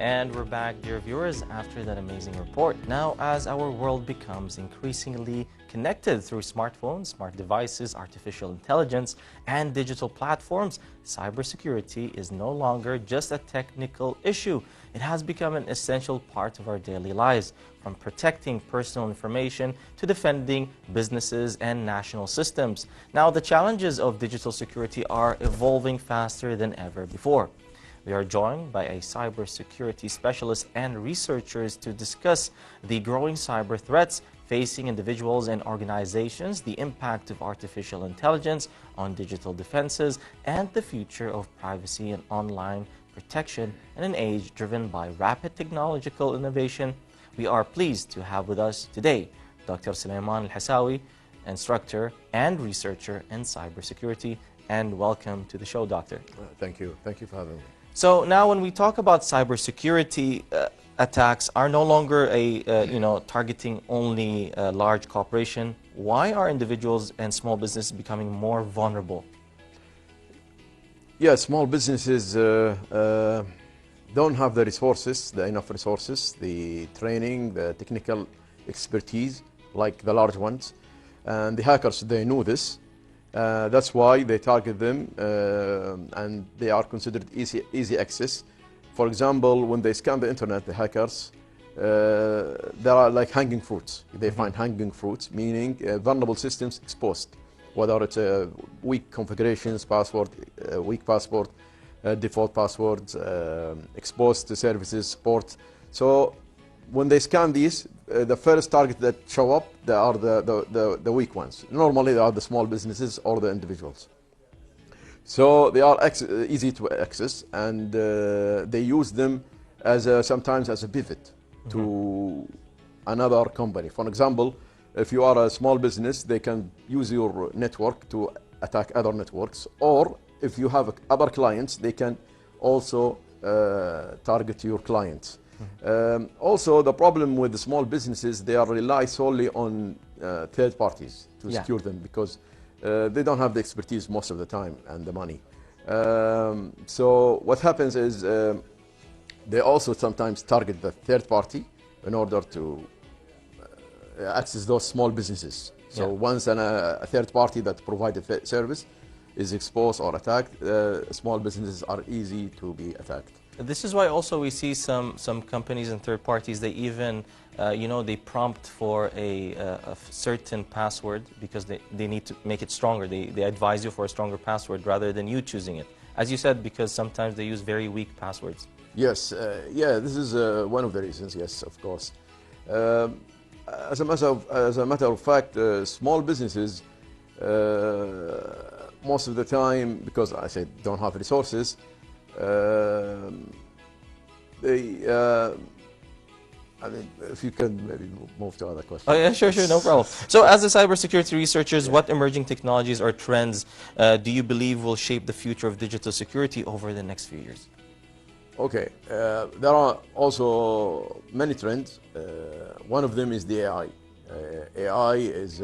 And we're back, dear viewers, after that amazing report. Now, as our world becomes increasingly connected through smartphones, smart devices, artificial intelligence, and digital platforms, cybersecurity is no longer just a technical issue. It has become an essential part of our daily lives, from protecting personal information to defending businesses and national systems. Now, the challenges of digital security are evolving faster than ever before. We are joined by a cybersecurity specialist and researchers to discuss the growing cyber threats facing individuals and organizations, the impact of artificial intelligence on digital defenses, and the future of privacy and online protection in an age driven by rapid technological innovation. We are pleased to have with us today Dr. Sulaiman Alhasawi, instructor and researcher in cybersecurity. And welcome to the show, Doctor. Thank you. Thank you for having me. So now when we talk about cybersecurity, attacks are no longer targeting only a large corporation. Why are individuals and small businesses becoming more vulnerable? Yeah, small businesses don't have the resources, enough resources, the training, the technical expertise like the large ones. And the hackers, they know this. That's why they target them and they are considered easy access. For example, when they scan the internet, the hackers, there are like hanging fruits. They find hanging fruits, meaning vulnerable systems exposed, whether it's weak configurations, weak password, default passwords, exposed to services, support. So when they scan these, the first target that show up, they are the weak ones. Normally, they are the small businesses or the individuals. So they are easy to access, and they use them as sometimes as a pivot to another company. For example, if you are a small business, they can use your network to attack other networks, or if you have other clients, they can also target your clients. Also, the problem with the small businesses, they rely solely on third parties to secure them, because they don't have the expertise most of the time and the money. So what happens is they also sometimes target the third party in order to access those small businesses. So once a third party that provides a service is exposed or attacked, small businesses are easy to be attacked. This is why also we see some companies and third parties, they even, they prompt for a certain password because they need to make it stronger. They advise you for a stronger password rather than you choosing it. As you said, because sometimes they use very weak passwords. Yes, yeah, this is one of the reasons, yes, of course. As a matter of fact, small businesses, most of the time, because I said don't have resources, I mean, if you can maybe move to other questions. Oh yeah, sure, no problem. So as a cybersecurity researchers, what emerging technologies or trends do you believe will shape the future of digital security over the next few years? Okay, there are also many trends. One of them is the AI. AI is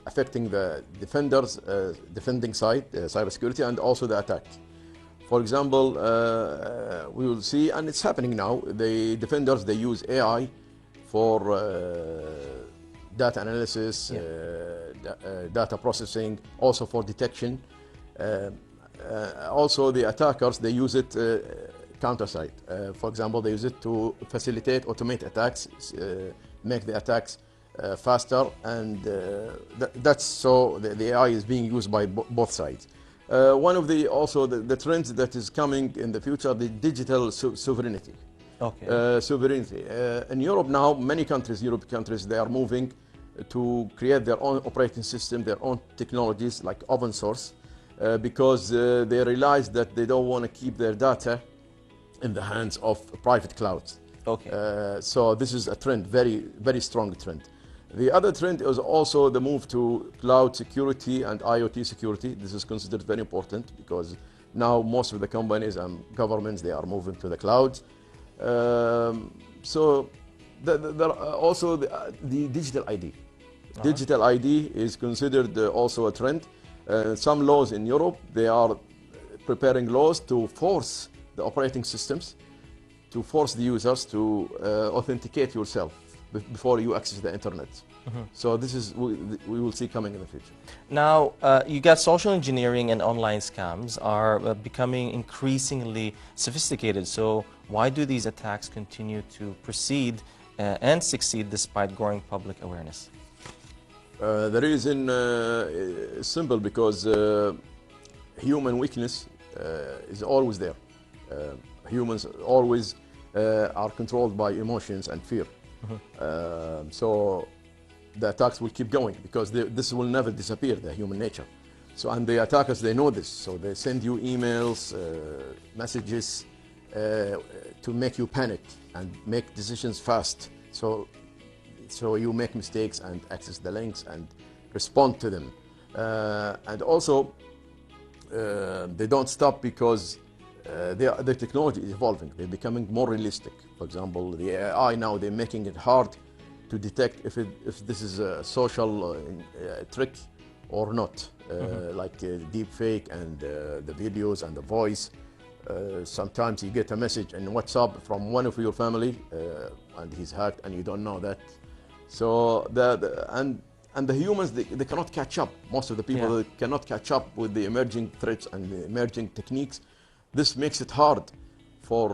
affecting the defending side, cybersecurity, and also the attack. For example, we will see, and it's happening now, the defenders, they use AI for data analysis, data processing, also for detection. Also, the attackers, they use it counter side. For example, they use it to facilitate, automate attacks, make the attacks faster, and that's so the AI is being used by both sides. One of the trends that is coming in the future, the digital sovereignty. Okay. Sovereignty. In Europe now, many countries, European countries, they are moving to create their own operating system, their own technologies like open source, because they realize that they don't want to keep their data in the hands of private clouds. Okay. So this is a trend, very, very strong trend. The other trend is also the move to cloud security and IoT security. This is considered very important because now most of the companies and governments, they are moving to the cloud. So also the digital ID. Digital ID is considered also a trend. Some laws in Europe, they are preparing laws to force the operating systems to force the users to authenticate yourself before you access the internet. So this is we will see coming in the future. Now, you got social engineering and online scams are becoming increasingly sophisticated. So why do these attacks continue to proceed and succeed despite growing public awareness? The reason is simple, because human weakness is always there. Humans always are controlled by emotions and fear. So the attacks will keep going, because this will never disappear, the human nature. So, and the attackers, they know this, so they send you emails, messages to make you panic and make decisions fast. So you make mistakes and access the links and respond to them. And also, they don't stop, because the technology is evolving. They're becoming more realistic. For example, the AI now, they're making it hard to detect if this is a social trick or not, like deep fake and the videos and the voice. Sometimes you get a message in WhatsApp from one of your family and he's hacked and you don't know that. So and the humans, they cannot catch up. Most of the people, they cannot catch up with the emerging threats and the emerging techniques. This makes it hard for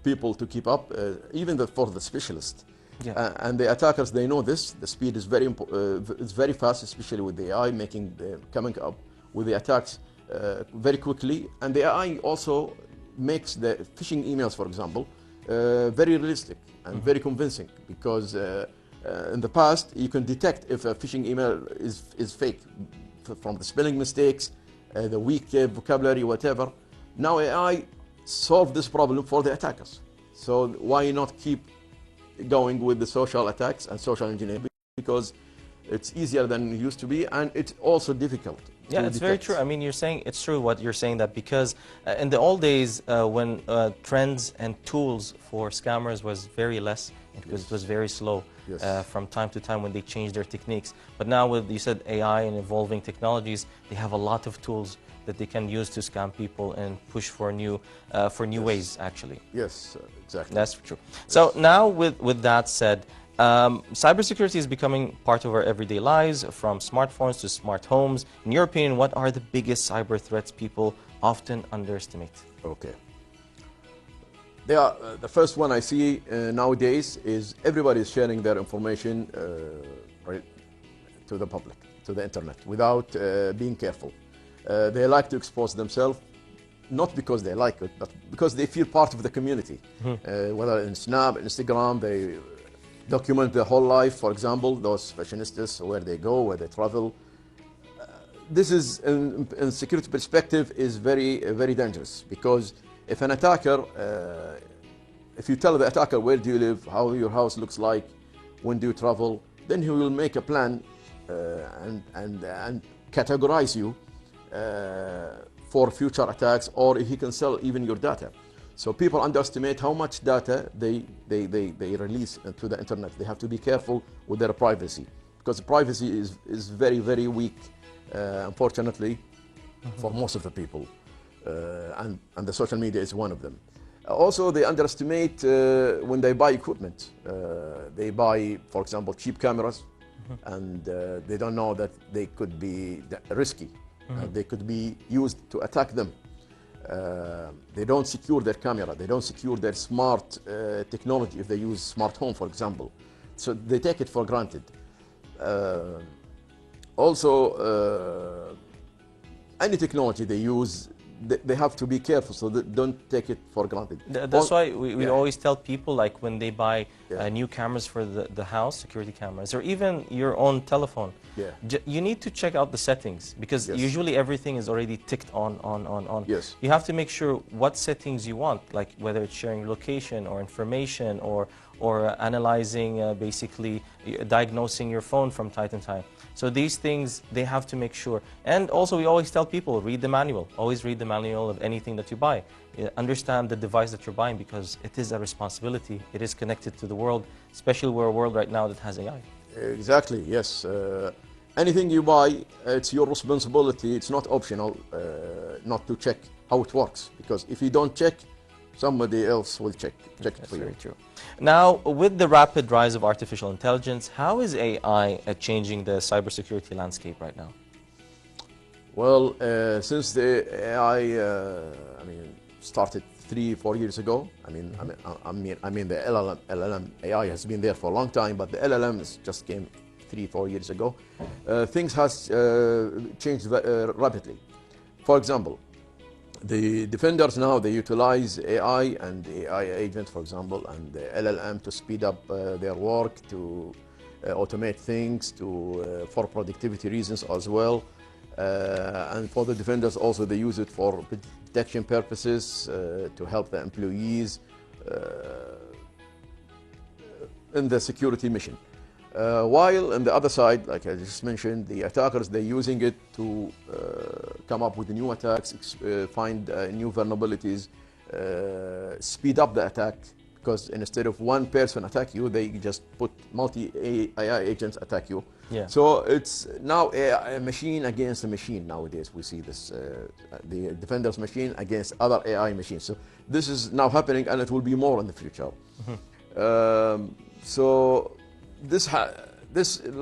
people to keep up, even for the specialists. And the attackers, they know this. The speed is it's very fast, especially with the AI coming up with the attacks very quickly. And the AI also makes the phishing emails, for example, very realistic and very convincing, because in the past you can detect if a phishing email is fake from the spelling mistakes, the weak vocabulary, whatever. Now AI solved this problem for the attackers. So why not keep going with the social attacks and social engineering? Because it's easier than it used to be, and it's also difficult. Yeah, it's very true. I mean, you're saying it's true what you're saying, that because in the old days when trends and tools for scammers was very less, it was very slow from time to time when they changed their techniques. But now with, you said, AI and evolving technologies, they have a lot of tools that they can use to scam people and push for new ways, actually. Yes, exactly. That's true. So now with that said, cybersecurity is becoming part of our everyday lives, from smartphones to smart homes. In your opinion, what are the biggest cyber threats people often underestimate? Okay. The first one I see nowadays is everybody is sharing their information right, to the public, to the internet, without being careful. They like to expose themselves, not because they like it, but because they feel part of the community. Whether in Snap, Instagram, they document their whole life. For example, those fashionistas, where they go, where they travel. This is, in security perspective, is very, very dangerous, because if an attacker, if you tell the attacker where do you live, how your house looks like, when do you travel, then he will make a plan and categorize you for future attacks, or if he can sell even your data. So people underestimate how much data they release to the internet. They have to be careful with their privacy, because privacy is very, very weak, unfortunately, for most of the people. And the social media is one of them. Also, they underestimate when they buy equipment. They buy, for example, cheap cameras, and they don't know that they could be risky. They could be used to attack them. They don't secure their camera. They don't secure their smart technology if they use smart home, for example. So they take it for granted. Also, any technology they use, they have to be careful, so they don't take it for granted. That's why we always tell people, like when they buy new cameras for the house, security cameras, or even your own telephone, you need to check out the settings, because usually everything is already ticked on. You have to make sure what settings you want, like whether it's sharing location or information, or analyzing, basically diagnosing your phone from time to time. So these things, they have to make sure. And also, we always tell people, read the manual. Always read the manual of anything that you buy. Understand the device that you're buying, because it is a responsibility. It is connected to the world, especially we're a world right now that has AI. Exactly, yes. Anything you buy, it's your responsibility. It's not optional not to check how it works, because if you don't check, somebody else will check it That's for you. very true. Now, with the rapid rise of artificial intelligence, how is AI changing the cybersecurity landscape right now? Well, since the AI, I mean, started 3-4 years ago. I mean, the LLM AI has been there for a long time, but the LLMs just came 3-4 years ago. Things has changed rapidly. For example, the defenders now, they utilize AI and the AI agent, for example, and the LLM to speed up their work, to automate things, for productivity reasons as well. And for the defenders also, they use it for protection purposes, to help the employees in the security mission. While on the other side, like I just mentioned, the attackers, they're using it to come up with new attacks, find new vulnerabilities, speed up the attack, because instead of one person attack you, they just put multi-AI agents attack you. Yeah. So it's now a machine against a machine nowadays. We see this, the defender's machine against other AI machines. So this is now happening, and it will be more in the future. So this,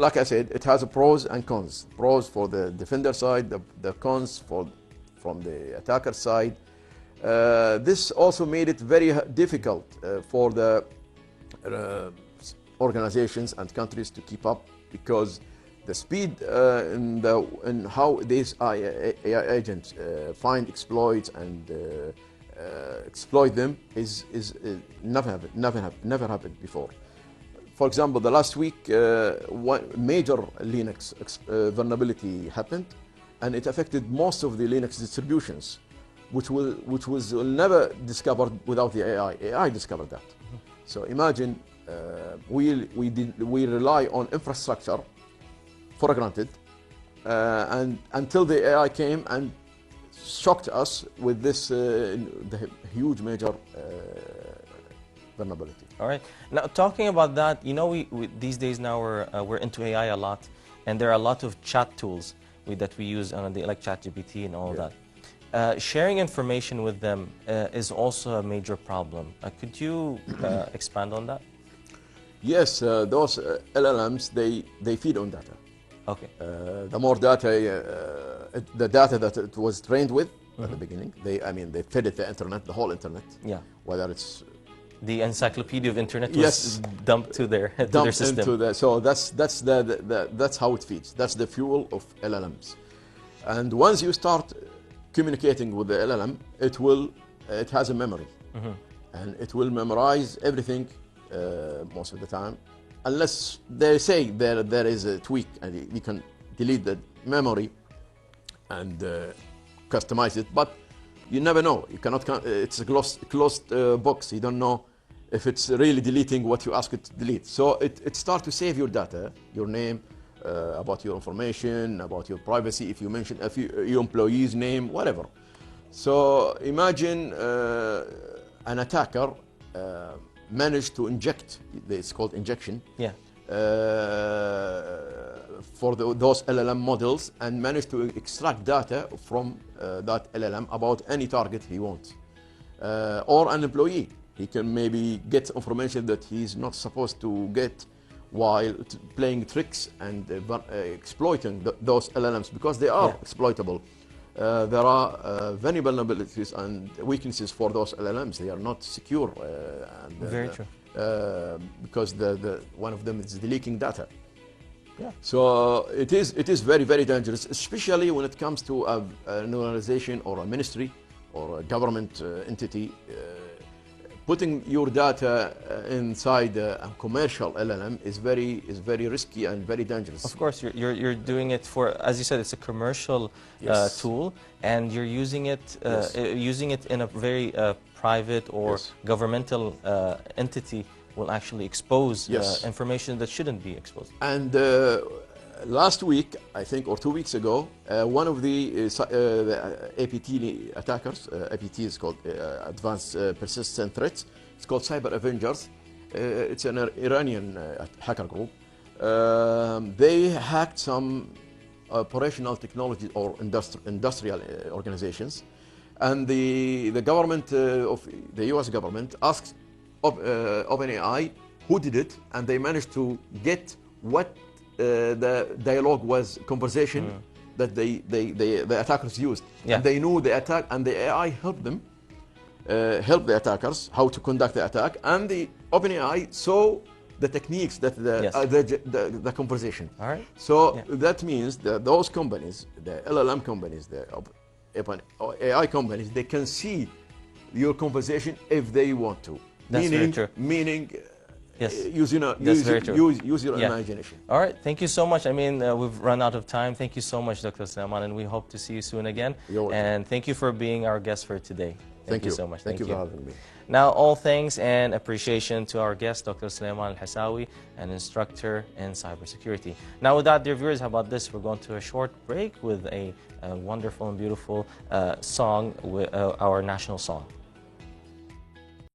like I said, it has a pros and cons. Pros for the defender side, the cons from the attacker side. This also made it very difficult for the organizations and countries to keep up, because the speed in how these AI agents find exploits and exploit them is never happened before. For example, the last week, one major Linux vulnerability happened, and it affected most of the Linux distributions, which was never discovered without the AI. AI discovered that. So imagine we rely on infrastructure for granted, and until the AI came and shocked us with this the huge major vulnerability. All right. Now, talking about that, you know, we these days now we're into AI a lot, and there are a lot of chat tools that we use on the like ChatGPT and all that. Sharing information with them is also a major problem. Could you expand on that? Yes, those LLMs, they feed on data. Okay. The more data, the data that it was trained with at the beginning, they fed it the internet, the whole internet. Yeah. Whether it's the encyclopedia of internet was dumped to their system. So that's how it feeds. That's the fuel of LLMs. And once you start communicating with the LLM, it has a memory, and it will memorize everything most of the time, unless they say there is a tweak and you can delete the memory and customize it, but you never know. You cannot. It's a closed box. You don't know if it's really deleting what you ask it to delete. So it starts to save your data, your name, about your information, about your privacy, if you mention your employee's name, whatever. So imagine an attacker managed to inject, it's called injection, for those LLM models, and managed to extract data from that LLM about any target he wants. Or an employee, he can maybe get information that he's not supposed to get, while playing tricks and exploiting those LLMs, because they are exploitable. There are many vulnerabilities and weaknesses for those LLMs. They are not secure. Very true. Because one of them is the leaking data. Yeah. So it is very, very dangerous, especially when it comes to an organization or a ministry or a government entity. Putting your data inside a commercial LLM is very risky and very dangerous. Of course, you're doing it for, as you said, it's a commercial tool, and you're using it in a very private or governmental entity will actually expose information that shouldn't be exposed. And last week, I think, or 2 weeks ago, one of the APT attackers, APT is called Advanced Persistent Threats, it's called Cyber Avengers. It's an Iranian hacker group. They hacked some operational technology or industrial organizations, And the government of the US government asked OpenAI who did it, and they managed to get what the dialogue was, conversation that the attackers used. Yeah. And they knew the attack, and the AI helped them, help the attackers how to conduct the attack, and the OpenAI saw the techniques that the conversation. All right. So that means that those companies, the LLM companies, the AI companies, they can see your conversation if they want to. That's very true. Meaning, yes, use your imagination. All right, thank you so much. I mean, we've run out of time. Thank you so much, Dr. Sulaiman, and we hope to see you soon again. And thank you for being our guest for today. Thank you so much. Thank you for having me. Now, all thanks and appreciation to our guest, Dr. Sulaiman Alhasawi, an instructor in cybersecurity. Now, with that, dear viewers, how about this? We're going to a short break with a wonderful and beautiful song, our national song.